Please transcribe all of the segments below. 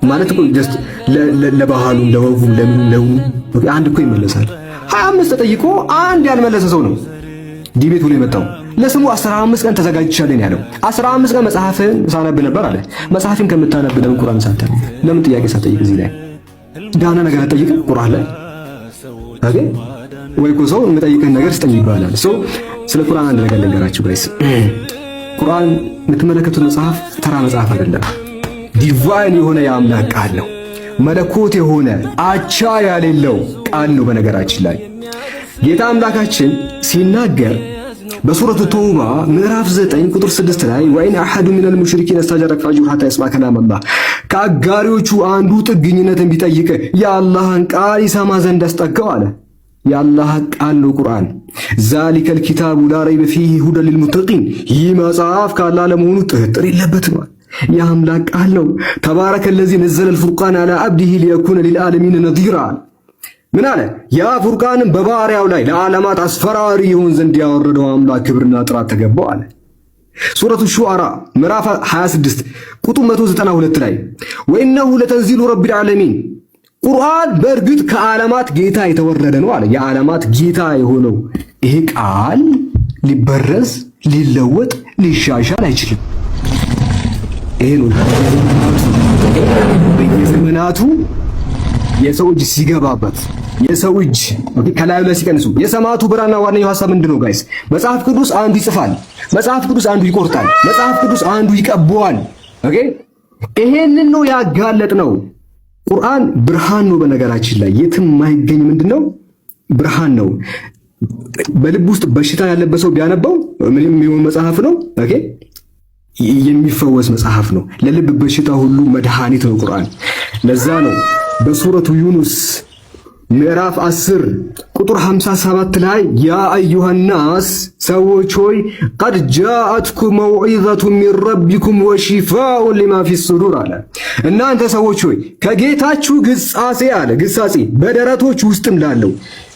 ማለት እኮ ጀስት ለባህሉ ለወጉ ለምን አንድ እኮ ይመለሳል። 25 ተጠይቆ አንድ ያልመለሰ ሰው ነው ዲቤት ብሎ የመጣው። ለስሙ 15 ቀን ተዘጋጅቻለሁ ያለው 15 ቀን መጽሐፍን ሳነብ ነበር አለ። መጽሐፍን ከምታነብ ለምን ቁርአን ሳታነብ? ለምን ጥያቄ ሳትጠይቅ እዚህ ላይ ዳና ነገር አትጠይቅም? ቁርአን ላይ አገ ወይ እኮ ሰው የምጠይቅህን ነገር ስጠኝ ይባላል። ስለ ቁርአን አንድ ነገር ልንገራችሁ ጋይስ። ቁርአን የምትመለከቱት መጽሐፍ ተራ መጽሐፍ አይደለም። ዲቫይን የሆነ የአምላክ ቃል ነው። መለኮት የሆነ አቻ ያሌለው ቃል ነው። በነገራችን ላይ ጌታ አምላካችን ሲናገር በሱረቱ ተውባ ምዕራፍ 9 ቁጥር 6 ላይ ወይን አሐዱ ሚነል ሙሽሪኪን አስተጀረከ ፈጅር ሐታ ይስማ ከላም አላህ፣ ከአጋሪዎቹ አንዱ ጥግኝነትን ቢጠይቅ የአላህን ቃል ይሰማ ዘንድ አስጠጋው አለ። የአላህ ቃል ነው ቁርአን። ዛሊከል ኪታቡ ላ ረይበ ፊሂ ሁደን ሊልሙተቂን፣ ይህ መጽሐፍ ከአላህ ለመሆኑ ጥርጥር የለበትም። የአምላክ ቃል ነው። ተባረከ ለዚ ነዘለል ፉርቃን አላ አብዲሂ ሊየኩነ ሊልዓለሚን ነዚራ። ምን አለ? ያ ፉርቃንን በባሪያው ላይ ለዓለማት አስፈራሪ ይሆን ዘንድ ያወረደው አምላክ ክብርና ጥራት ተገባው አለ። ሱረቱ ሹዓራ ምዕራፍ 26 ቁጥር 192 ላይ ወኢነሁ ለተንዚሉ ረቢል ዓለሚን፣ ቁርአን በእርግጥ ከዓለማት ጌታ የተወረደ ነው አለ። የዓለማት ጌታ የሆነው ይሄ ቃል ሊበረዝ ሊለወጥ ሊሻሻል አይችልም። ይሄ ነው በየዘመናቱ የሰው እጅ ሲገባበት የሰው እጅ ከላዩ ላይ ሲቀንሱ የሰማዕቱ ብራና ዋነኛው ሐሳብ ምንድነው ጋይስ? መጽሐፍ ቅዱስ አንዱ ይጽፋል፣ መጽሐፍ ቅዱስ አንዱ ይቆርጣል፣ መጽሐፍ ቅዱስ አንዱ ይቀበዋል። ኦኬ ይሄንን ነው ያጋለጥ ነው። ቁርአን ብርሃን ነው። በነገራችን ላይ የትም የማይገኝ ምንድነው? ብርሃን ነው። በልብ ውስጥ በሽታ ያለበት ሰው ቢያነባው ምንም የሚሆን መጽሐፍ ነው። ኦኬ የሚፈወስ መጽሐፍ ነው። ለልብ በሽታ ሁሉ መድኃኒት ነው ቁርአን። ለዛ ነው በሱረቱ ዩኑስ ምዕራፍ 10 ቁጥር 57 ላይ ያ አዩሃናስ ሰዎች ሆይ ቀድ ጃአትኩም መውዒዘቱ ሚን ረቢኩም ወሺፋኡን ሊማ ፊ ሱዱር አለ። እናንተ ሰዎች ሆይ ከጌታችሁ ግሳጼ አለ ግሳጼ በደረቶች ውስጥም ላለው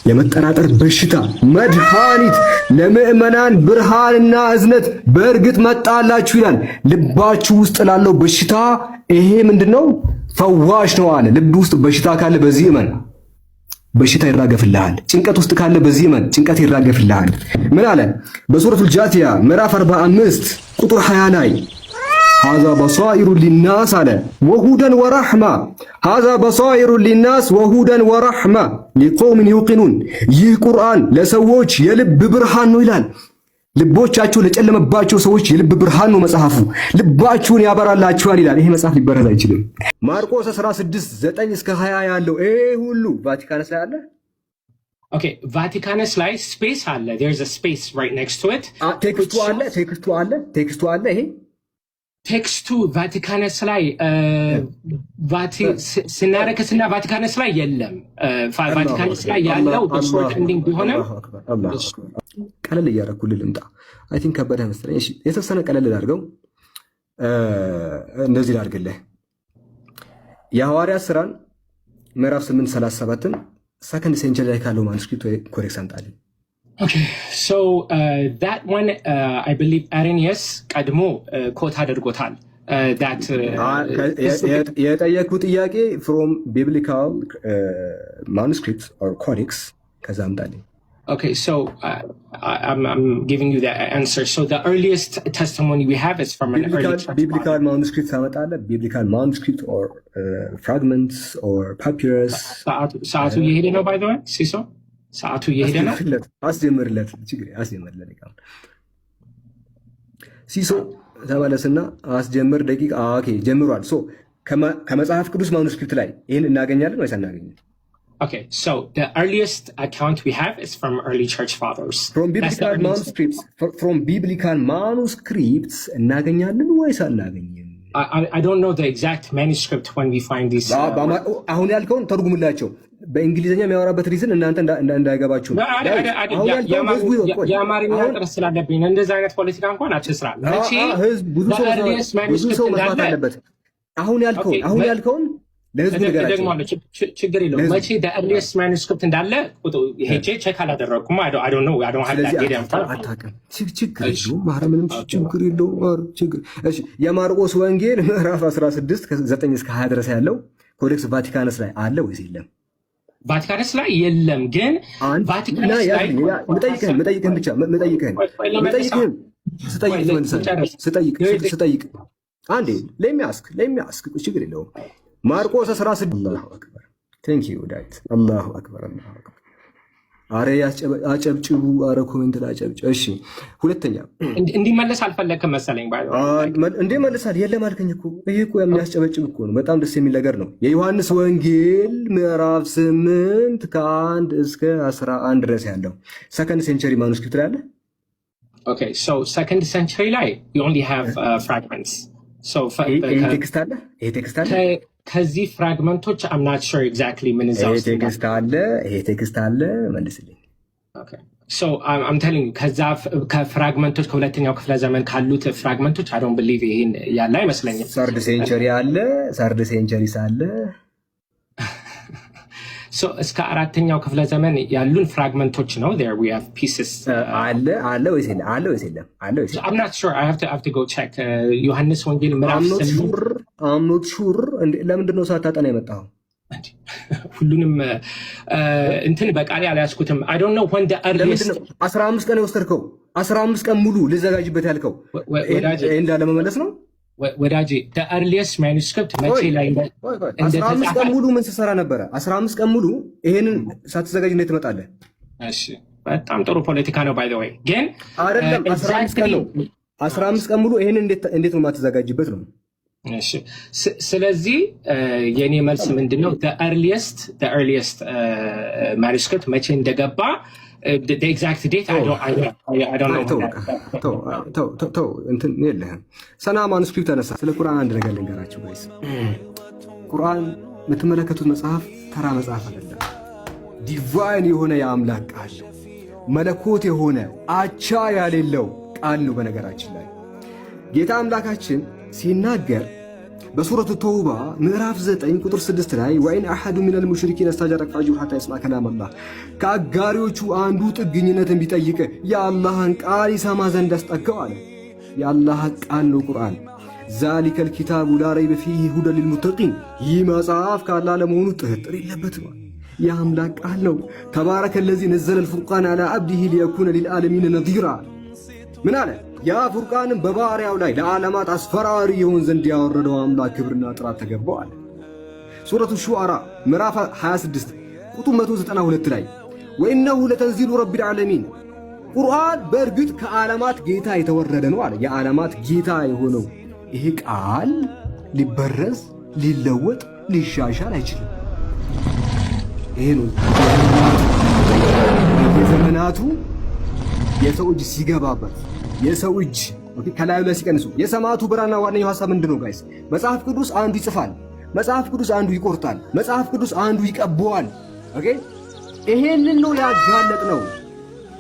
የመጠራጠር በሽታ መድኃኒት ለምእመናን ብርሃንና እዝነት በእርግጥ መጣላችሁ ይላል። ልባችሁ ውስጥ ላለው በሽታ ይሄ ምንድነው? ፈዋሽ ነው አለ። ልብ ውስጥ በሽታ ካለ በዚህ እመን፣ በሽታ ይራገፍልሃል። ጭንቀት ውስጥ ካለ በዚህ እመን፣ ጭንቀት ይራገፍልሃል። ምን አለ? በሱረቱል ጃቲያ ምዕራፍ 45 ቁጥር 20 ላይ ሀዛ በሳኢሩ ሊናስ አለ ወሁደን ወረሕማ። ሀዛ በሳኢሩ ሊናስ ወሁደን ወረሕማ ሊቀውምን ዩቂኑን። ይህ ቁርአን ለሰዎች የልብ ብርሃን ነው ይላል። ልቦቻቸው ለጨለመባቸው ሰዎች የልብ ብርሃን ነው መጽሐፉ። ልባችሁን ያበራላችኋል ይላል። ይሄ መጽሐፍ ሊበረዝ አይችልም። ማርቆስ 16:9 እስከ 20 ያለው ይሄ ሁሉ ቫቲካንስ ላይ አለ። ኦኬ ቫቲካንስ ላይ ስፔስ አለ። there's a space right next to it። ቴክስቱ አለ። ይሄ ቴክስቱ ቫቲካንስ ላይ ስናረከስና ቫቲካንስ ላይ የለም። ቫቲካንስ ላይ ያለው በሾርት ኤንዲንግ ቢሆንም ቀለል እያደረኩልህ ልምጣ። አይ ቲንክ ከበደ መሰለኝ። እሺ የተወሰነ ቀለል ላድርገው። እንደዚህ ላድርግልህ። የሐዋርያት ሥራን ምዕራፍ 8:37ን ሰከንድ ሴንቸሪ ላይ ካለው ማኑስክሪፕት ወይ ኮሬክስ አምጣልኝ። Okay, so that one, I believe Arrhenius ቀድሞ ኮት አድርጎታል። የጠየኩት ጥያቄ from biblical manuscript or codex ከዛ አምጣልኝ። Okay, so I'm giving you the answer. So the earliest testimony we have is from an early church biblical manuscript ታመጣለህ? biblical manuscript or fragments or papyrus? ሰዓቱ እየሄደ ነው by the way ሲሶ ሰዓቱ እየሄደ ነው። አስጀምርለት ሲሶ ተመለስና አስጀምር ደቂቃ። ኦኬ ጀምሯል። ሶ ከመጽሐፍ ቅዱስ ማኑስክሪፕት ላይ ይሄን እናገኛለን ወይስ አናገኝም? Okay, so the earliest account we have is from early church fathers. From biblical manuscripts እናገኛለን ወይስ አናገኝም? I don't know the exact manuscript when we find these. አሁን ያልከውን ተርጉምላቸው። በእንግሊዝኛ የሚያወራበት ሪዝን እናንተ እንዳይገባችሁ ነው። የአማርኛ ጥረት ስላለብኝ እንደዚህ አይነት ፖለቲካ እንኳን አትስራ። ብዙ ሰው መስማት አለበት። አሁን ያልከውን ለህዝቡ ነገራቸው ደግሞ አለ ችግር የለውም። መቼ the earliest manuscript እንዳለ ሄጄ ቼክ አላደረኩም። I don't know. I don't have that data. አታውቅም። ችግር የለውም። ማርያምንም ችግር የለውም። ችግር እሺ። የማርቆስ ወንጌል ምዕራፍ 16 ከ9 እስከ 20 ድረስ ያለው ኮዴክስ ቫቲካንስ ላይ አለ ወይስ የለም? ቫቲካንስ ላይ የለም። ግን ቫቲካንስ ላይ ስጠይቅ አንዴ ለሚያስክ ችግር የለውም። ማርቆስ 16 አላሁ አክበር ቴንክ ዩ ዳዊት አላሁ አክበር አላሁ አክበር። አረ አጨብጭቡ፣ አረ ኮሜንት ላይ አጨብጭ። እሺ ሁለተኛ እንዲመለስ አልፈለክም መሰለኝ ባይሆን እንዴ መልሳል። የለም አልከኝ እኮ ይሄ እኮ የሚያስጨበጭብ እኮ ነው። በጣም ደስ የሚል ነገር ነው። የዮሐንስ ወንጌል ምዕራፍ 8 ከ1 እስከ 11 ድረስ ያለው ሰከንድ ሴንቸሪ ማኑስክሪፕት ላይ አለ። ኦኬ ሶ ሰከንድ ሴንቸሪ ላይ you only have fragments. so ይሄ ቴክስት አለ ከዚህ ፍራግመንቶች I'm not sure exactly ምን እዛው ይሄ ቴክስት አለ መልስልኝ። okay so I'm telling you ከዛ ከፍራግመንቶች ከሁለተኛው ክፍለ ዘመን ካሉት ፍራግመንቶች I don't believe ይሄን ያለ አይመስለኝም። ሰርድ ሴንቸሪ ሳለ so እስከ አራተኛው ክፍለ ዘመን ያሉን ፍራግመንቶች ነው there we have pieces አለ ወይስ የለም? I'm not sure. I have to go check ዮሐንስ ወንጌል ምዕራፍ 8 I'm not sure ለምንድን ነው ሳታጠና የመጣው? ሁሉንም እንትን በቃሌ አልያዝኩትም። I don't know when the earliest 15 ቀን የወሰድከው 15 ቀን ሙሉ ልዘጋጅበት ያልከው እንዳለ መመለስ ነው ወዳጄ። the earliest manuscript መቼ ላይ 15 ቀን ሙሉ ምን ስትሰራ ነበረ? 15 ቀን ሙሉ ይሄንን ሳትዘጋጅ እንዴት ትመጣለህ? እሺ በጣም ጥሩ ፖለቲካ ነው by the way። ግን አይደለም 15 ቀን ነው 15 ቀን ሙሉ ይሄንን እንዴት ነው የማትዘጋጅበት ነው? እሺ ስለዚህ የኔ መልስ ምንድነው the earliest manuscript መቼ እንደገባ the exact date I don't know. እንትን የለህም። ሰና ማኑስክሪፕት ተነሳ። ስለ ቁርአን አንድ ነገር ልንገራችሁ ጋይስ። ቁርአን የምትመለከቱት መጽሐፍ ተራ መጽሐፍ አይደለም። ዲቫይን የሆነ የአምላክ ቃል፣ መለኮት የሆነ አቻ ያሌለው ቃል ነው። በነገራችን ላይ ጌታ አምላካችን ሲናገር በሱረቱ ተውባ ምዕራፍ 9 ቁጥር 6 ላይ ወይን አሐዱ ሚነል ሙሽሪኪን አስተጃረቀ ፈጁ ሐታ ይስማ ከላም አላህ ከአጋሪዎቹ አንዱ ጥግኝነትን ቢጠይቅ የአላህን ቃል ይሰማ ዘንድ አስጠጋው አለ። የአላህ ቃል ነው ቁርአን። ዛሊከል ኪታቡ ላ ረይበ ፊሂ ሁደን ሊልሙተቂን ይህ መጽሐፍ ከአላህ ለመሆኑ ጥርጥር የለበትም። የአምላክ ቃል ነው። ተባረከ ለዚ ነዘለል ፉርቃን አላ አብዲሂ ሊየኩነ ሊልዓለሚን ነዚራ። ምን አለ? ያ ፉርቃንን በባሪያው ላይ ለዓለማት አስፈራሪ የሆን ዘንድ ያወረደው አምላክ ክብርና ጥራት ተገባው አለ። ሱረቱ ሹዓራ ምዕራፍ 26 ቁጥር 192 ላይ ወኢነሁ ለተንዚሉ ረቢል ዓለሚን ቁርአን በእርግጥ ከዓለማት ጌታ የተወረደ ነው አለ። የዓለማት ጌታ የሆነው ይሄ ቃል ሊበረዝ፣ ሊለወጥ፣ ሊሻሻል አይችልም። ይሄ ነው የዘመናቱ የሰው እጅ ሲገባበት የሰው እጅ ከላዩ ላይ ሲቀንሱ የሰማዕቱ ብራና ዋነኛው ሐሳብ ምንድነው ጋይስ? መጽሐፍ ቅዱስ አንዱ ይጽፋል፣ መጽሐፍ ቅዱስ አንዱ ይቆርጣል፣ መጽሐፍ ቅዱስ አንዱ ይቀበዋል። ኦኬ ይሄንን ነው ያጋለጥ ነው።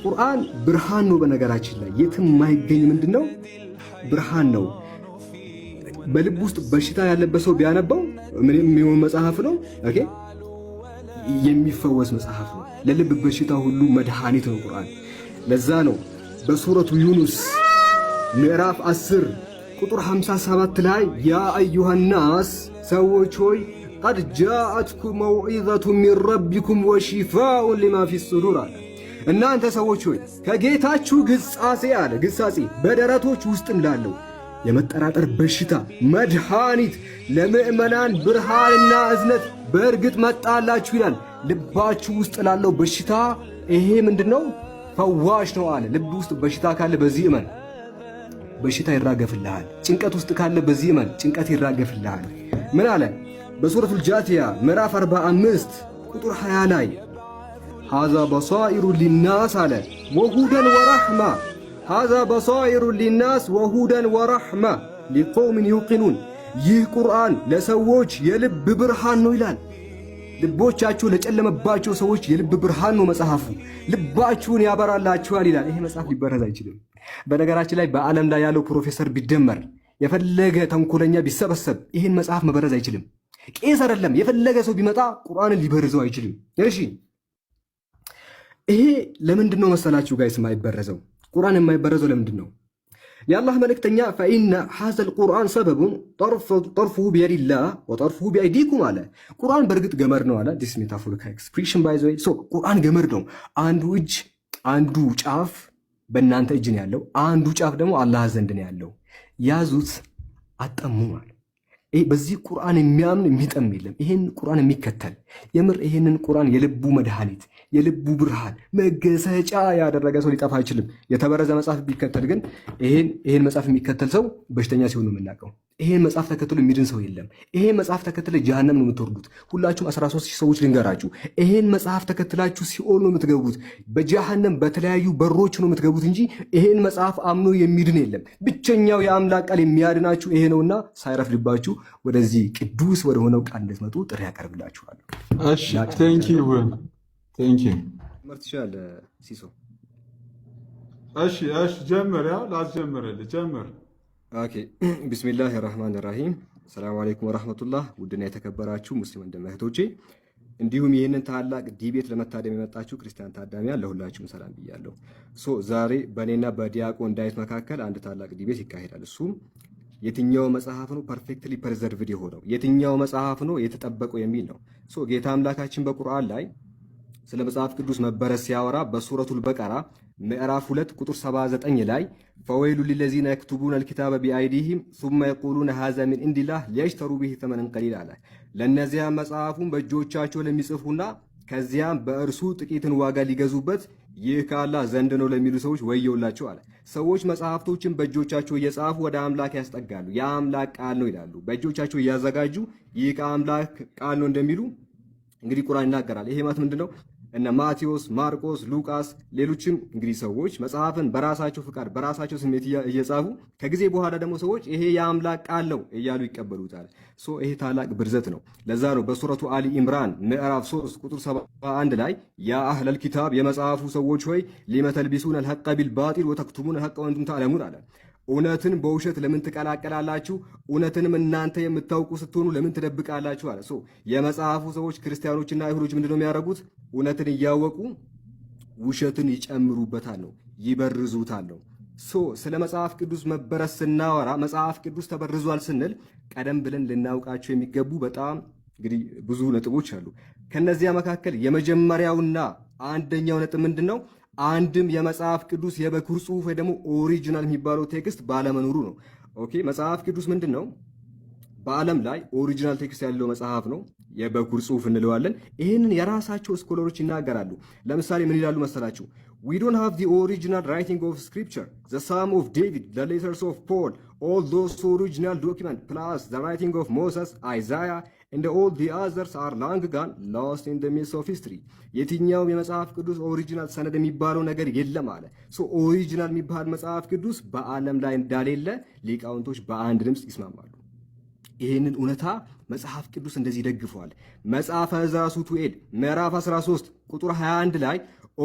ቁርአን ብርሃን ነው። በነገራችን ላይ የትም የማይገኝ ምንድነው? ብርሃን ነው። በልብ ውስጥ በሽታ ያለበት ሰው ቢያነባው ምን የሚሆን መጽሐፍ ነው? ኦኬ የሚፈወስ መጽሐፍ ነው። ለልብ በሽታ ሁሉ መድኃኒት ነው ቁርአን። ለዛ ነው በሱረቱ ዩኑስ ምዕራፍ 10 ቁጥር 57 ላይ ያ አዩሃናስ ሰዎች ሆይ ቀድ ጃአትኩም መውዒዘቱ ሚን ረቢኩም ወሺፋኡን ሊማ ፊ ሱዱር አለ። እናንተ ሰዎች ሆይ ከጌታችሁ ግሳጼ አለ ግሳጼ በደረቶች ውስጥም ላለው የመጠራጠር በሽታ መድኃኒት ለምእመናን ብርሃንና እዝነት በእርግጥ መጣላችሁ ይላል። ልባችሁ ውስጥ ላለው በሽታ ይሄ ምንድነው? ፈዋሽ ነው አለ። ልብ ውስጥ በሽታ ካለ በዚህ እመን፣ በሽታ ይራገፍልሃል። ጭንቀት ውስጥ ካለ በዚህ እመን፣ ጭንቀት ይራገፍልሃል። ምን አለ? በሱረቱል ጃቲያ ምዕራፍ 45 ቁጥር 20 ላይ ሃዛ በሳኢሩ ሊናስ አለ ወሁደን ወራህማ ሃዛ በሳኢሩ ሊናስ ወሁደን ወራህማ ሊቀውሚን ዩቂኑን። ይህ ቁርአን ለሰዎች የልብ ብርሃን ነው ይላል። ልቦቻችሁ ለጨለመባቸው ሰዎች የልብ ብርሃን ነው መጽሐፉ። ልባችሁን ያበራላችኋል ይላል። ይሄ መጽሐፍ ሊበረዝ አይችልም። በነገራችን ላይ በዓለም ላይ ያለው ፕሮፌሰር ቢደመር የፈለገ ተንኮለኛ ቢሰበሰብ ይህን መጽሐፍ መበረዝ አይችልም። ቄስ አይደለም። የፈለገ ሰው ቢመጣ ቁርአንን ሊበርዘው አይችልም። እሺ ይሄ ለምንድን ነው መሰላችሁ ጋይስ የማይበረዘው? ቁርአን የማይበረዘው ለምንድን ነው? የአላህ መልእክተኛ ፈኢነ ሐዘል ቁርአን ሰበቡን ጠርፉሁ ቢየዲላህ ወጠርፉሁ ቢአይዲኩም አለ። ቁርአን በእርግጥ ገመድ ነው አለ። ዲስ ሜታፎሪካል ኤክስፕሬሽን ባይ ዘ ዌይ። ሶ ቁርአን ገመድ ነው። አንዱ ጫፍ በእናንተ እጅ ነው ያለው፣ አንዱ ጫፍ ደግሞ አላህ ዘንድ ነው ያለው። ያዙት አጠሙ ማለት በዚህ ቁርአን የሚያምን የሚጠም የለም። ይሄን ቁርአን የሚከተል የምር ይሄንን ቁርአን የልቡ መድኃኒት የልቡ ብርሃን መገሰጫ ያደረገ ሰው ሊጠፋ አይችልም። የተበረዘ መጽሐፍ ቢከተል ግን ይሄን መጽሐፍ የሚከተል ሰው በሽተኛ ሲሆን ነው የምናውቀው። ይሄን መጽሐፍ ተከትሎ የሚድን ሰው የለም። ይሄን መጽሐፍ ተከትለ ጀሃነም ነው የምትወርዱት። ሁላችሁም 13000 ሰዎች ልንገራችሁ፣ ይሄን መጽሐፍ ተከትላችሁ ሲኦል ነው የምትገቡት። በጀሃነም በተለያዩ በሮች ነው የምትገቡት እንጂ ይሄን መጽሐፍ አምኖ የሚድን የለም። ብቸኛው የአምላክ ቃል የሚያድናችሁ ይሄ ነውና ሳይረፍድባችሁ ወደዚህ ቅዱስ ወደ ሆነው ቃል እንድትመጡ ጥሪ ያቀርብላችኋለሁ። እሺ ቴንኪው መርትሻል ሲሶ። እሺ ጀምር። ያው ላስጀምርልህ ጀምር። ኦኬ ቢስሚላህ ራህማን ራሂም። ሰላም አለይኩም ወራህመቱላህ። ውድና የተከበራችሁ ሙስሊም ወንድም እህቶቼ እንዲሁም ይህንን ታላቅ ዲቤት ለመታደም የመጣችሁ ክርስቲያን ታዳሚያን ለሁላችሁም ሰላም ብያለሁ። ዛሬ በእኔና በዲያቆን ዳዊት መካከል አንድ ታላቅ ዲቤት ይካሄዳል። እሱም የትኛው መጽሐፍ ነው ፐርፌክትሊ ፕሪዘርቭድ የሆነው የትኛው መጽሐፍ ነው የተጠበቀው የሚል ነው። ጌታ አምላካችን በቁርአን ላይ ስለ መጽሐፍ ቅዱስ መበረዝ ሲያወራ በሱረቱል በቀራ ምዕራፍ 2 ቁጥር 79 ላይ ፈወይሉ ሊለዚነ የክቱቡነ አልኪታበ ቢአይዲሂም ሱመ የቁሉነ ሃዛ ሚን ኢንዲላህ ሊየሽተሩ ቢሂ ተመነን ቀሊላ አለ። ለእነዚያ መጽሐፉን በእጆቻቸው ለሚጽፉና ከዚያም በእርሱ ጥቂትን ዋጋ ሊገዙበት ይህ ከአላህ ዘንድ ነው ለሚሉ ሰዎች ወየውላቸው አለ። ሰዎች መጽሐፍቶችን በእጆቻቸው እየጻፉ ወደ አምላክ ያስጠጋሉ፣ የአምላክ ቃል ነው ይላሉ። በእጆቻቸው እያዘጋጁ ይህ ከአምላክ ቃል ነው እንደሚሉ እንግዲህ ቁርአን ይናገራል። ይሄ ማለት ምንድነው? እነ ማቴዎስ፣ ማርቆስ፣ ሉቃስ ሌሎችም እንግዲህ ሰዎች መጽሐፍን በራሳቸው ፍቃድ በራሳቸው ስሜት እየጻፉ ከጊዜ በኋላ ደግሞ ሰዎች ይሄ የአምላክ ቃል ነው እያሉ ይቀበሉታል። ይሄ ታላቅ ብርዘት ነው። ለዛ ነው በሱረቱ አሊ ኢምራን ምዕራፍ 3 ቁጥር 71 ላይ ያ አህለል ኪታብ የመጽሐፉ ሰዎች ሆይ ሊመተልቢሱን አልሐቀ ቢልባጢል ወተክቱሙን አልሐቀ ወንቱም ተዕለሙን አለ። እውነትን በውሸት ለምን ትቀላቀላላችሁ? እውነትንም እናንተ የምታውቁ ስትሆኑ ለምን ትደብቃላችሁ? አለ። የመጽሐፉ ሰዎች ክርስቲያኖችና አይሁዶች ምንድነው የሚያደርጉት? እውነትን እያወቁ ውሸትን ይጨምሩበታል ነው፣ ይበርዙታል ነው። ስለ መጽሐፍ ቅዱስ መበረዝ ስናወራ መጽሐፍ ቅዱስ ተበርዟል ስንል ቀደም ብለን ልናውቃቸው የሚገቡ በጣም እንግዲህ ብዙ ነጥቦች አሉ። ከነዚያ መካከል የመጀመሪያውና አንደኛው ነጥብ ምንድነው? አንድም የመጽሐፍ ቅዱስ የበኩር ጽሑፍ ወይ ደግሞ ኦሪጂናል የሚባለው ቴክስት ባለመኖሩ ነው። ኦኬ መጽሐፍ ቅዱስ ምንድን ነው? በዓለም ላይ ኦሪጂናል ቴክስት ያለው መጽሐፍ ነው፣ የበኩር ጽሑፍ እንለዋለን። ይህንን የራሳቸው ስኮለሮች ይናገራሉ። ለምሳሌ ምን ይላሉ መሰላችሁ? We don't have the original writing of scripture, the Psalm of David, the letters of Paul, all those original documents, plus the writing of Moses, Isaiah, and all the others are long gone, lost in the midst of history. የትኛውም የመጽሐፍ ቅዱስ ኦሪጂናል ሰነድ የሚባለው ነገር የለም አለ። ኦሪጂናል የሚባል መጽሐፍ ቅዱስ በዓለም ላይ እንዳሌለ ሊቃውንቶች በአንድ ድምፅ ይስማማሉ። ይህንን እውነታ መጽሐፍ ቅዱስ እንደዚህ ደግፏል። መጽሐፈ ዕዝራ ሱቱኤል ምዕራፍ 13 ቁጥር 21 ላይ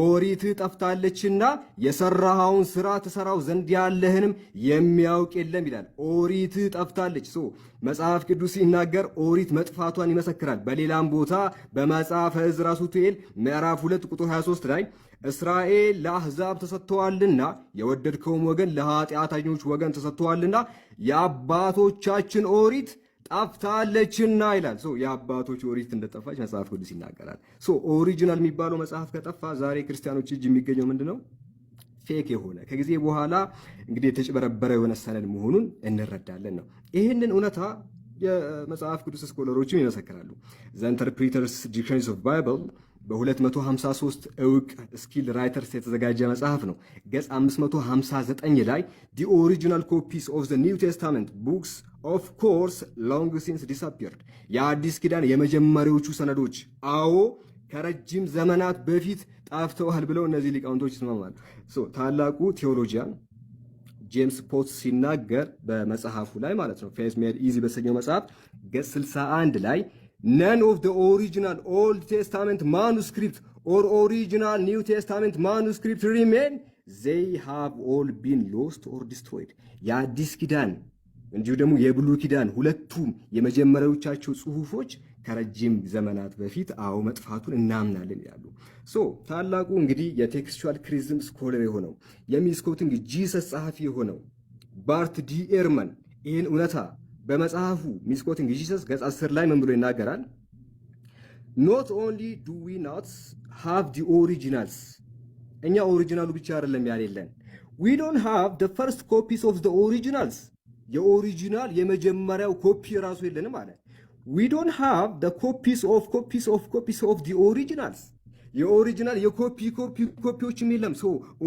ኦሪት ጠፍታለችና የሰራኸውን ስራ ትሰራው ዘንድ ያለህንም የሚያውቅ የለም ይላል። ኦሪት ጠፍታለች። መጽሐፍ ቅዱስ ሲናገር ኦሪት መጥፋቷን ይመሰክራል። በሌላም ቦታ በመጽሐፈ ዕዝራ ሱቱኤል ምዕራፍ 2 ቁጥር 23 ላይ እስራኤል ለአሕዛብ ተሰጥተዋልና የወደድከውም ወገን ለኃጢአተኞች ወገን ተሰጥተዋልና የአባቶቻችን ኦሪት ጠፍታለችና ይላል። የአባቶች ኦሪት እንደጠፋች መጽሐፍ ቅዱስ ይናገራል። ኦሪጂናል የሚባለው መጽሐፍ ከጠፋ ዛሬ ክርስቲያኖች እጅ የሚገኘው ምንድነው? ፌክ የሆነ ከጊዜ በኋላ እንግዲህ የተጭበረበረ የሆነ ሰነድ መሆኑን እንረዳለን ነው። ይህንን እውነታ የመጽሐፍ ቅዱስ ስኮለሮችም ይመሰክራሉ። ዘ ኢንተርፕሪተርስ ዲክሽነሪ ኦፍ ባይብል በ253 እውቅ ስኪል ራይተርስ የተዘጋጀ መጽሐፍ ነው። ገጽ 559 ላይ ዲ ኦሪጂናል ኮፒስ ኦፍ ዘ ኒው ቴስታመንት ቡክስ ኦፍ ኮርስ ሎንግ ሲንስ ዲስአፒርድ የአዲስ ኪዳን የመጀመሪያዎቹ ሰነዶች ከረጅም ዘመናት በፊት ጠፍተዋል ብለው እነዚህ ሊቃውንቶች ይስማማሉ። ታላቁ ቴዎሎጂያን ጄምስ ፖት ሲናገር በመጽሐፉ ላይ ማለት ነው ፌዝ ሜድ ኢዚ በሰኘው መጽሐፍ ገጽ 61 ላይ none of the original Old Testament manuscript or original New Testament manuscript remain, they have all been lost or destroyed. የአዲስ ኪዳን እንዲሁ ደግሞ የብሉይ ኪዳን ሁለቱም የመጀመሪያዎቻቸው ጽሁፎች ከረጅም ዘመናት በፊት መጥፋቱን እናምናለን ይላሉ። ታላቁ እንግዲህ የቴክስቹዋል ክሪቲሲዝም ስኮለር የሆነው የሚስኮቲንግ ጂሰስ ጸሐፊ የሆነው ባርት ዲ ኤርመን ይህን እውነታ በመጽሐፉ ሚስኮቲንግ ጂሰስ ገጽ 10 ላይ ምን ብሎ ይናገራል? ኖት ኦንሊ ዱ ዊ ኖት ሃቭ ዲ ኦሪጂናልስ፣ እኛ ኦሪጂናሉ ብቻ አይደለም ያሌለን፣ ዊ ዶንት ሃቭ ደ ፈርስት ኮፒስ ኦፍ ደ ኦሪጂናልስ፣ የኦሪጂናል የመጀመሪያው ኮፒ ራሱ የለንም አለ። ዊ ዶንት ሃቭ ደ ኮፒስ ኦፍ ዲ ኦሪጂናልስ፣ የኦሪጂናል የኮፒዎችም የለም።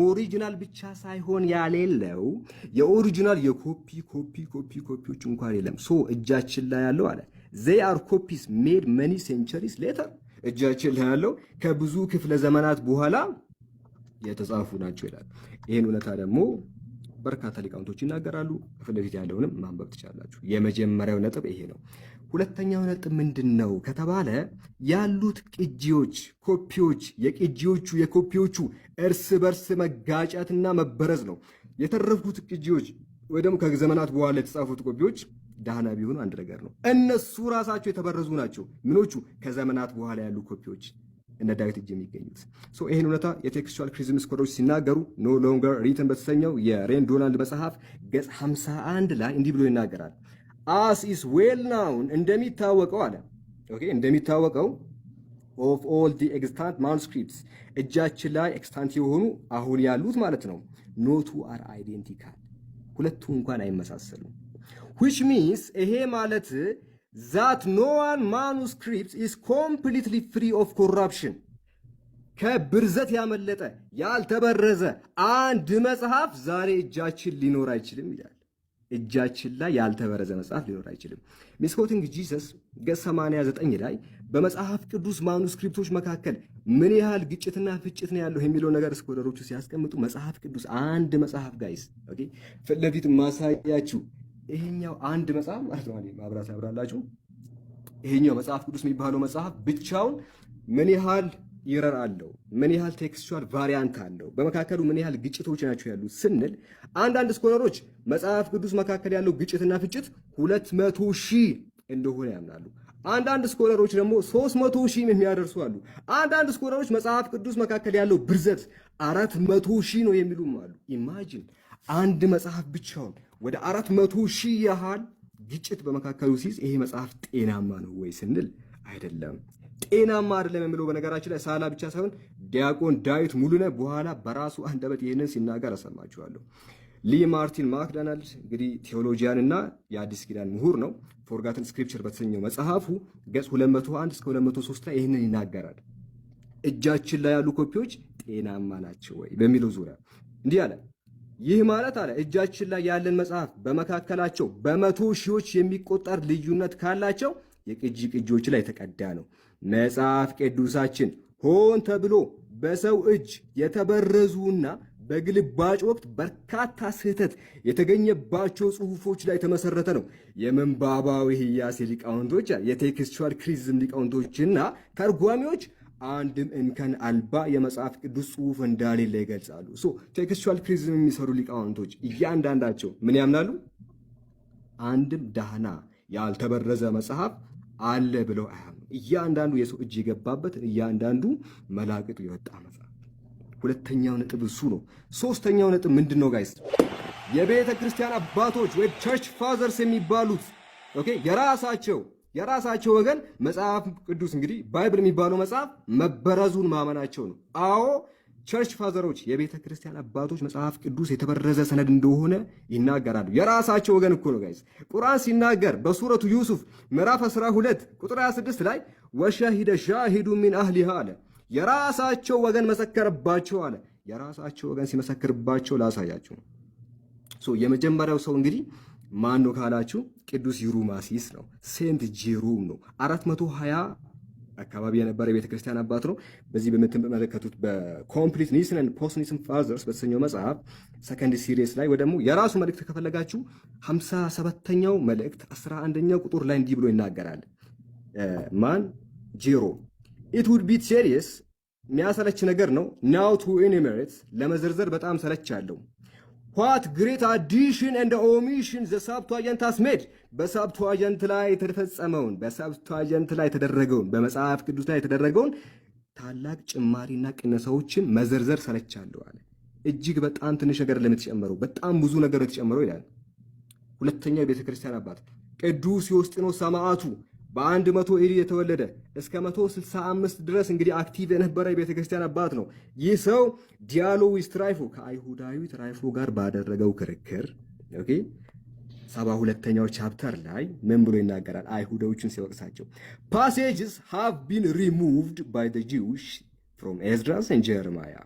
ኦሪጂናል ብቻ ሳይሆን ያሌለው የኦሪጂናል የኮፒዎች እንኳን የለም። እጃችን ላይ ያለው አለ they are copies made many centuries later፣ እጃችን ላይ ያለው ከብዙ ክፍለ ዘመናት በኋላ የተጻፉ ናቸው ይላል። ይህን እውነታ ደግሞ በርካታ ሊቃውንቶች ይናገራሉ። ፊት ለፊት ያለውንም ማንበብ ትችላላችሁ። የመጀመሪያው ነጥብ ይሄ ነው። ሁለተኛው ነጥብ ምንድን ነው ከተባለ ያሉት ቅጂዎች የኮፒዎቹ እርስ በርስ መጋጨትና መበረዝ ነው። የተረፉት ቅጂዎች ወይ ደግሞ ከዘመናት በኋላ የተጻፉት ኮፒዎች ዳህና ቢሆኑ አንድ ነገር ነው። እነሱ ራሳቸው የተበረዙ ናቸው። ምኖቹ? ከዘመናት በኋላ ያሉ ኮፒዎች እነ ዳዊት እጅ የሚገኙት። ይህን እውነታ የቴክስቹዋል ክሪቲሲዝም ስኮለሮች ሲናገሩ ኖ ሎንገር ሪትን በተሰኘው የሬን ዶናልድ መጽሐፍ ገጽ 51 ላይ እንዲህ ብሎ ይናገራል። አስ ኢስ ዌል ናውን፣ እንደሚታወቀው አለ እንደሚታወቀው ኦፍ ኦል ዲ ኤግዚስታንት ማኑስክሪፕትስ፣ እጃችን ላይ ኤክስታንት የሆኑ አሁን ያሉት ማለት ነው። ኖቱ አር አይዴንቲካል፣ ሁለቱ እንኳን አይመሳሰሉም። which means ይሄ ማለት that no one manuscript is completely free of corruption፣ ከብርዘት ያመለጠ ያልተበረዘ አንድ መጽሐፍ ዛሬ እጃችን ሊኖር አይችልም ይላል። እጃችን ላይ ያልተበረዘ መጽሐፍ ሊኖር አይችልም። ሚስኮቲንግ ጂሰስ ገጽ 89 ላይ በመጽሐፍ ቅዱስ ማኑስክሪፕቶች መካከል ምን ያህል ግጭትና ፍጭት ነው ያለው የሚለው ነገር ስኮለሮቹ ሲያስቀምጡ መጽሐፍ ቅዱስ አንድ መጽሐፍ ጋይስ ፊት ለፊት ማሳያችሁ ይሄኛው አንድ መጽሐፍ ማለት ነው። ማብራት ያብራላችሁ። ይሄኛው መጽሐፍ ቅዱስ የሚባለው መጽሐፍ ብቻውን ምን ያህል ኢረር አለው፣ ምን ያህል ቴክስቹዋል ቫሪያንት አለው፣ በመካከሉ ምን ያህል ግጭቶች ናቸው ያሉት ስንል አንዳንድ ስኮለሮች መጽሐፍ ቅዱስ መካከል ያለው ግጭትና ፍጭት 200,000 እንደሆነ ያምናሉ። አንዳንድ ስኮለሮች ደግሞ 300,000 የሚያደርሱ አሉ። አንዳንድ ስኮለሮች መጽሐፍ ቅዱስ መካከል ያለው ብርዘት 400,000 ነው የሚሉም አሉ። ኢማጂን አንድ መጽሐፍ ብቻውን ወደ 400,000 ያህል ግጭት በመካከሉ ሲይዝ ይሄ መጽሐፍ ጤናማ ነው ወይ ስንል አይደለም። ጤናማ አይደለም የሚለው በነገራችን ላይ ሳላ ብቻ ሳይሆን ዲያቆን ዳዊት ሙሉነህ በኋላ በራሱ አንደበት ይህንን ሲናገር አሰማችኋለሁ። ሊ ማርቲን ማክዶናልድ እንግዲህ ቴዎሎጂያን እና የአዲስ ኪዳን ምሁር ነው። ፎርጋትን ስክሪፕቸር በተሰኘው መጽሐፉ ገጽ 201 እስከ 203 ላይ ይህንን ይናገራል። እጃችን ላይ ያሉ ኮፒዎች ጤናማ ናቸው ወይ በሚለው ዙሪያ እንዲህ አለ። ይህ ማለት አለ እጃችን ላይ ያለን መጽሐፍ በመካከላቸው በመቶ ሺዎች የሚቆጠር ልዩነት ካላቸው የቅጂዎች ላይ የተቀዳ ነው። መጽሐፍ ቅዱሳችን ሆን ተብሎ በሰው እጅ የተበረዙና በግልባጭ ወቅት በርካታ ስህተት የተገኘባቸው ጽሁፎች ላይ የተመሰረተ ነው። የምንባባዊ ህያሴ ሊቃውንቶች፣ የቴክስቹዋል ክሪቲሲዝም ሊቃውንቶችና ተርጓሚዎች አንድም እንከን አልባ የመጽሐፍ ቅዱስ ጽሁፍ እንዳሌለ ይገልጻሉ። ቴክስቹዋል ክሪቲሲዝም የሚሰሩ ሊቃውንቶች እያንዳንዳቸው ምን ያምናሉ? አንድም ዳህና ያልተበረዘ መጽሐፍ አለ ብለው አያምኑ። እያንዳንዱ የሰው እጅ የገባበት እያንዳንዱ መላቅጡ የወጣ መጽሐፍ። ሁለተኛው ነጥብ እሱ ነው። ሶስተኛው ነጥብ ምንድን ነው ጋይስ? የቤተ ክርስቲያን አባቶች ወይ ቸርች ፋዘርስ የሚባሉት የራሳቸው ወገን መጽሐፍ ቅዱስ እንግዲህ ባይብል የሚባለው መጽሐፍ መበረዙን ማመናቸው ነው። አዎ ቸርች ፋዘሮች የቤተ ክርስቲያን አባቶች መጽሐፍ ቅዱስ የተበረዘ ሰነድ እንደሆነ ይናገራሉ። የራሳቸው ወገን እኮ ነው ጋይስ። ቁርአን ሲናገር በሱረቱ ዩሱፍ ምዕራፍ 12 ቁጥር 26 ላይ ወሻሂደ ሻሂዱ ሚን አህሊሃ አለ። የራሳቸው ወገን መሰከረባቸው አለ። የራሳቸው ወገን ሲመሰክርባቸው ላሳያቸው። የመጀመሪያው ሰው እንግዲህ ማን ነው ካላችሁ ቅዱስ ዩሩማሲስ ነው። ሴንት ጄሮም ነው። 420 አካባቢ የነበረ የቤተ ክርስቲያን አባት ነው። በዚህ በምትመለከቱት በኮምፕሊት ኒስን ኤንድ ፖስት ኒስን ፋዘርስ በተሰኘው መጽሐፍ ሰከንድ ሲሪስ ላይ ወይ ደግሞ የራሱ መልእክት ከፈለጋችሁ 57ኛው መልእክት 11ኛው ቁጥር ላይ እንዲህ ብሎ ይናገራል። ማን ጄሮም ኢት ውድ ቢ ሴሪየስ የሚያሰለች ነገር ነው ናው ቱ ኢኒሜሬት ለመዘርዘር በጣም ሰለቻለሁ what great addition and omission the Septuagint has made በሰብቷጀንት ላይ የተፈጸመውን በሰብቷጀንት ላይ የተደረገውን በመጽሐፍ ቅዱስ ላይ የተደረገውን ታላቅ ጭማሪና ቅነሳዎችን መዘርዘር ሰለቻለሁ አለ። እጅግ በጣም ትንሽ ነገር ለምትጨምረው በጣም ብዙ ነገር የተጨመረው ይላል። ሁለተኛው የቤተክርስቲያን አባት ቅዱስ ዮስጢኖስ ሰማዕቱ በ100 ኤዲ የተወለደ እስከ 165 ድረስ እንግዲህ አክቲቭ የነበረ የቤተክርስቲያን አባት ነው። ይህ ሰው ዲያሎዊስ ትራይፎ ከአይሁዳዊ ትራይፎ ጋር ባደረገው ክርክር ኦኬ 72ኛው ቻፕተር ላይ ምን ብሎ ይናገራል? አይሁዳዎችን ሲወቅሳቸው passages have been removed by the Jews from Ezra and Jeremiah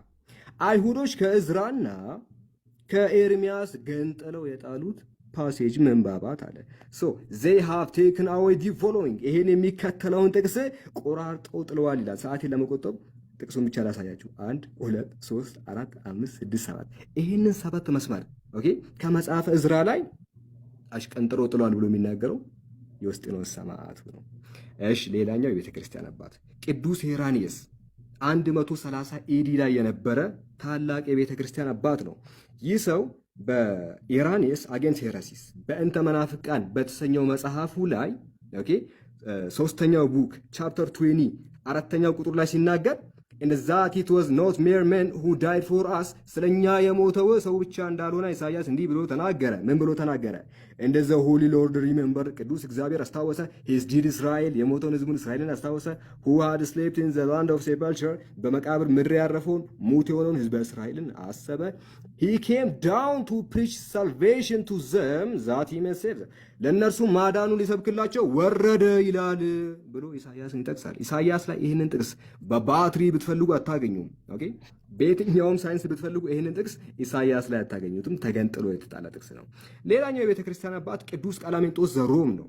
አይሁዶች ከእዝራና ከኤርሚያስ ገንጥለው የጣሉት ፓሴጅ መንባባት አለ። so they have taken away the following ይሄን የሚከተለውን ጥቅስ ቆራርጠው ጥለዋል ይላል። ሰዓቴን ለመቆጠብ ጥቅሱን ብቻ ላሳያችሁ 1 2 3 4 5 6 7 ይሄንን 7 መስመር ኦኬ ከመጽሐፈ ዕዝራ ላይ አሽቀንጥሮ ጥለዋል ብሎ የሚናገረው ዮስጢኖስ ሰማዕቱ ነው። እሺ ሌላኛው የቤተክርስቲያን አባት ቅዱስ ሄራኒየስ 130 ኤዲ ላይ የነበረ ታላቅ የቤተክርስቲያን አባት ነው። ይህ ሰው በኢራኒየስ አጌንስት ሄረሲስ በእንተ መናፍቃን በተሰኘው መጽሐፉ ላይ ኦኬ ሶስተኛው ቡክ ቻፕተር 20 አራተኛው ቁጥር ላይ ሲናገር and that it was not mere men who died for us ስለኛ የሞተው ሰው ብቻ እንዳልሆነ ኢሳይያስ እንዲህ ብሎ ተናገረ። ምን ብሎ ተናገረ? and the holy lord remember ቅዱስ እግዚአብሔር አስታወሰ his dead Israel የሞተውን ህዝቡን እስራኤልን አስታወሰ who had slept in the land of sepulture በመቃብር ምድር ያረፈውን ሙት የሆነውን ህዝበ እስራኤልን አሰበ he came down to preach salvation to them that he may save them ለእነርሱ ማዳኑን ሊሰብክላቸው ወረደ ይላል ብሎ ኢሳይያስን ይጠቅሳል። ኢሳይያስ ላይ ይህንን ጥቅስ በባትሪ ብትፈልጉ አታገኙም። ኦኬ በየትኛውም ሳይንስ ብትፈልጉ ይህንን ጥቅስ ኢሳይያስ ላይ አታገኙትም። ተገንጥሎ የተጣለ ጥቅስ ነው። ሌላኛው የቤተክርስቲያን አባት ቅዱስ ቀላሜንጦስ ዘሮም ነው።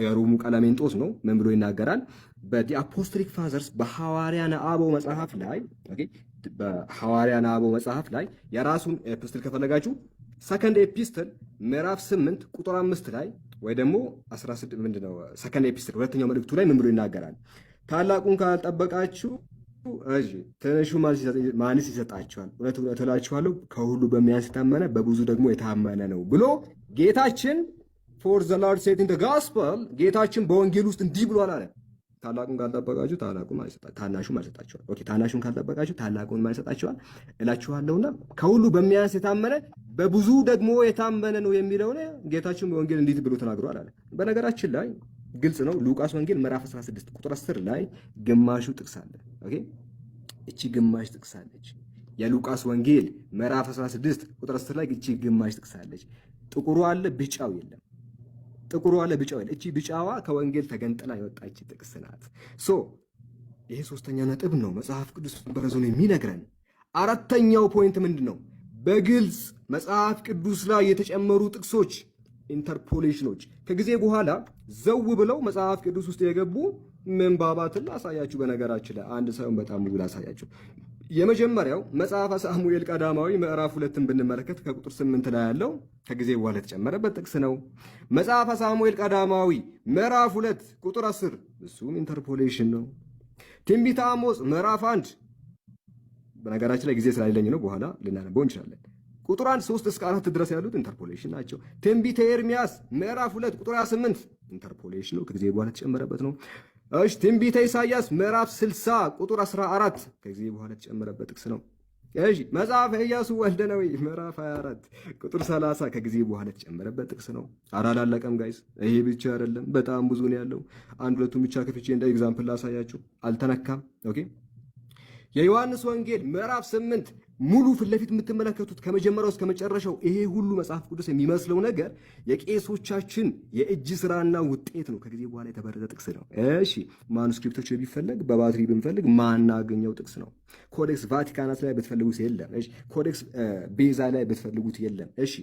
የሮሙ ቀላሜንጦስ ነው። ምን ብሎ ይናገራል? በዲ አፖስቶሊክ ፋዘርስ በሐዋርያነ አበው መጽሐፍ ላይ ኦኬ በሐዋርያነ አበው መጽሐፍ ላይ የራሱን ኤፒስትል ከፈለጋችሁ ሰከንድ ኤፒስትል ምዕራፍ 8 ቁጥር 5 ላይ ወይ ደግሞ 16 ምንድነው ሰከንድ ኤፒስትል ሁለተኛው መልእክቱ ላይ ምን ብሎ ይናገራል? ታላቁን ካልጠበቃችሁ እሺ ትንሹ ማንስ ይሰጣችኋል? እውነት እውነት እላችኋለሁ ከሁሉ በሚያንስ የታመነ በብዙ ደግሞ የታመነ ነው ብሎ ጌታችን for the Lord said in the gospel ጌታችን በወንጌል ውስጥ እንዲህ ብሏል አለ። ታላቁን ካልጠበቃችሁ ታላቁን ታናሹን አልሰጣችኋል። ኦኬ ታናሹን ካልጠበቃችሁ ታላቁን ማይሰጣችኋል እላችኋለሁና ከሁሉ በሚያንስ የታመነ በብዙ ደግሞ የታመነ ነው የሚለው ጌታችን በወንጌል እንዲህ ብሎ ተናግሯል አለ። በነገራችን ላይ ግልጽ ነው። ሉቃስ ወንጌል ምዕራፍ 16 ቁጥር 10 ላይ ግማሹ ጥቅስ አለ። ኦኬ እቺ ግማሽ ጥቅስ አለች። የሉቃስ ወንጌል ምዕራፍ 16 ቁጥር 10 ላይ እቺ ግማሽ ጥቅስ አለች። ጥቁሩ አለ ቢጫው የለም። ጥቁሩ አለ ቢጫው የለም። እቺ ቢጫዋ ከወንጌል ተገንጥላ የወጣች ጥቅስ ናት። ሶ ይሄ ሶስተኛ ነጥብ ነው መጽሐፍ ቅዱስ በረዞን የሚነግረን። አራተኛው ፖይንት ምንድነው? በግልጽ መጽሐፍ ቅዱስ ላይ የተጨመሩ ጥቅሶች ኢንተርፖሌሽኖች ከጊዜ በኋላ ዘው ብለው መጽሐፍ ቅዱስ ውስጥ የገቡ ምንባባትን ላሳያችሁ። በነገራችን ላይ አንድ ሳይሆን በጣም ብዙ ላሳያችሁ። የመጀመሪያው መጽሐፈ ሳሙኤል ቀዳማዊ ምዕራፍ 2ን ብንመለከት ከቁጥር 8 ላይ ያለው ከጊዜ በኋላ የተጨመረበት ጥቅስ ነው። መጽሐፈ ሳሙኤል ቀዳማዊ ምዕራፍ 2 ቁጥር 10 እሱም ኢንተርፖሌሽን ነው። ትንቢተ አሞጽ ምዕራፍ 1 በነገራችን ላይ ጊዜ ስላይለኝ ነው በኋላ ልናነበው እንችላለን። ቁጥር 1 3 እስከ 4 ድረስ ያሉት ኢንተርፖሌሽን ናቸው። ትንቢተ ኤርሚያስ ምዕራፍ 2 ቁጥር 28 ኢንተርፖሌሽን ነው፣ ከጊዜ በኋላ የተጨመረበት ነው። እሺ ትንቢተ ኢሳይያስ ምዕራፍ 60 ቁጥር 14 ከጊዜ በኋላ የተጨመረበት ጥቅስ ነው። እሺ መጽሐፈ ኢያሱ ወልደ ነዌ ምዕራፍ 24 ቁጥር 30 ከጊዜ በኋላ የተጨመረበት ጥቅስ ነው። አላለቀም ጋይስ፣ ይሄ ብቻ አይደለም፣ በጣም ብዙ ነው ያለው። አንድ ሁለቱን ብቻ ከፍቼ እንደ ኤግዛምፕል ላሳያችሁ። አልተነካም። ኦኬ የዮሐንስ ወንጌል ምዕራፍ 8 ሙሉ ፊት ለፊት የምትመለከቱት ከመጀመሪያው እስከ መጨረሻው ይሄ ሁሉ መጽሐፍ ቅዱስ የሚመስለው ነገር የቄሶቻችን የእጅ ስራና ውጤት ነው። ከጊዜ በኋላ የተበረዘ ጥቅስ ነው። እሺ ማኑስክሪፕቶች ቢፈልግ በባትሪ ብንፈልግ ማናገኘው ጥቅስ ነው። ኮዴክስ ቫቲካናት ላይ ብትፈልጉት የለም። እሺ ኮዴክስ ቤዛ ላይ ብትፈልጉት የለም። እሺ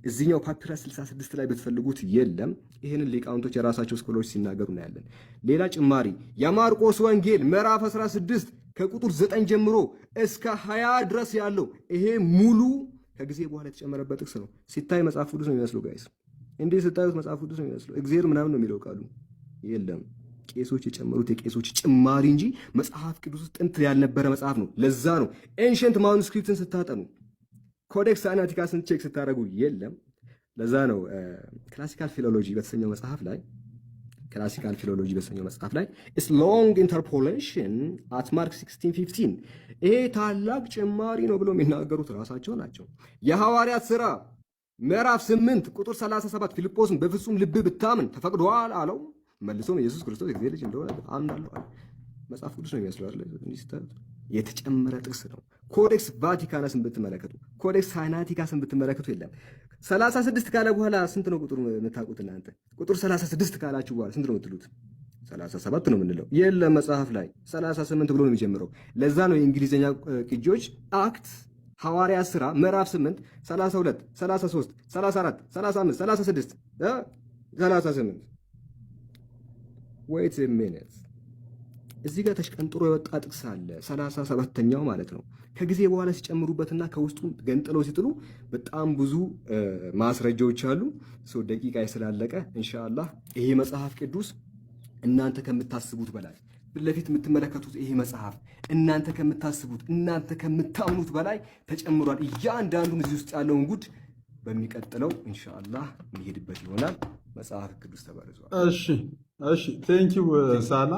እዚህኛው ፓፒረስ 66 ላይ ብትፈልጉት የለም። ይሄንን ሊቃውንቶች የራሳቸው ስኮላሮች ሲናገሩ እናያለን። ሌላ ጭማሪ የማርቆስ ወንጌል ምዕራፍ 16 ከቁጥር 9 ጀምሮ እስከ 20 ድረስ ያለው ይሄ ሙሉ ከጊዜ በኋላ የተጨመረበት ጥቅስ ነው። ሲታይ መጽሐፍ ቅዱስ ነው የሚመስለው ጋይስ። እንዴ ስታዩት መጽሐፍ ቅዱስ ነው የሚመስለው። እግዚአብሔር ምናምን ነው የሚለው ቃሉ። የለም ቄሶች የጨመሩት የቄሶች ጭማሪ እንጂ መጽሐፍ ቅዱስ ውስጥ ጥንት ያልነበረ መጽሐፍ ነው። ለዛ ነው ኤንሸንት ማኑስክሪፕትን ስታጠኑ ኮዴክስ ሳይናቲካስን ቼክ ስታደርጉ የለም። ለዛ ነው ክላሲካል ፊሎሎጂ በተሰኘው መጽሐፍ ላይ ኢትስ ሎንግ ኢንተርፖሌሽን አት ማርክ 16:15 ይሄ ታላቅ ጭማሪ ነው ብሎ የሚናገሩት ራሳቸው ናቸው። የሐዋርያት ሥራ ምዕራፍ 8 ቁጥር 37 ፊልጶስን በፍጹም ልብ ብታምን ተፈቅዷል አለው። መልሶም ኢየሱስ ክርስቶስ የእግዚአብሔር ልጅ እንደሆነ አምናለሁ አለ። መጽሐፍ ቅዱስ ነው የሚመስለው አይደል? የተጨመረ ጥቅስ ነው። ኮዴክስ ቫቲካናስን ብትመለከቱ፣ ኮዴክስ ሳይናቲካስን ብትመለከቱ የለም። 36 ካለ በኋላ ስንት ነው ቁጥሩ የምታውቁት እናንተ? ቁጥር 36 ካላችሁ በኋላ ስንት ነው የምትሉት? 37 ነው የምንለው። የለም መጽሐፍ ላይ 38 ብሎ ነው የሚጀምረው። ለዛ ነው የእንግሊዝኛ ቅጂዎች አክት ሐዋርያ ሥራ ምዕራፍ 8 32 33 34 35 36 38 wait a minute እዚህ ጋር ተሽቀንጥሮ የወጣ ጥቅስ አለ 37ኛው ማለት ነው። ከጊዜ በኋላ ሲጨምሩበትና ከውስጡ ገንጥለው ሲጥሉ በጣም ብዙ ማስረጃዎች አሉ። ደቂቃ ስላለቀ ኢንሻአላህ ይሄ መጽሐፍ ቅዱስ እናንተ ከምታስቡት በላይ ለፊት የምትመለከቱት ይሄ መጽሐፍ እናንተ ከምታስቡት እናንተ ከምታምኑት በላይ ተጨምሯል። እያንዳንዱን እዚህ ውስጥ ያለውን ጉድ በሚቀጥለው ኢንሻአላህ የሚሄድበት ይሆናል። መጽሐፍ ቅዱስ ተበርዟል። እሺ ቴንኪው ሳላ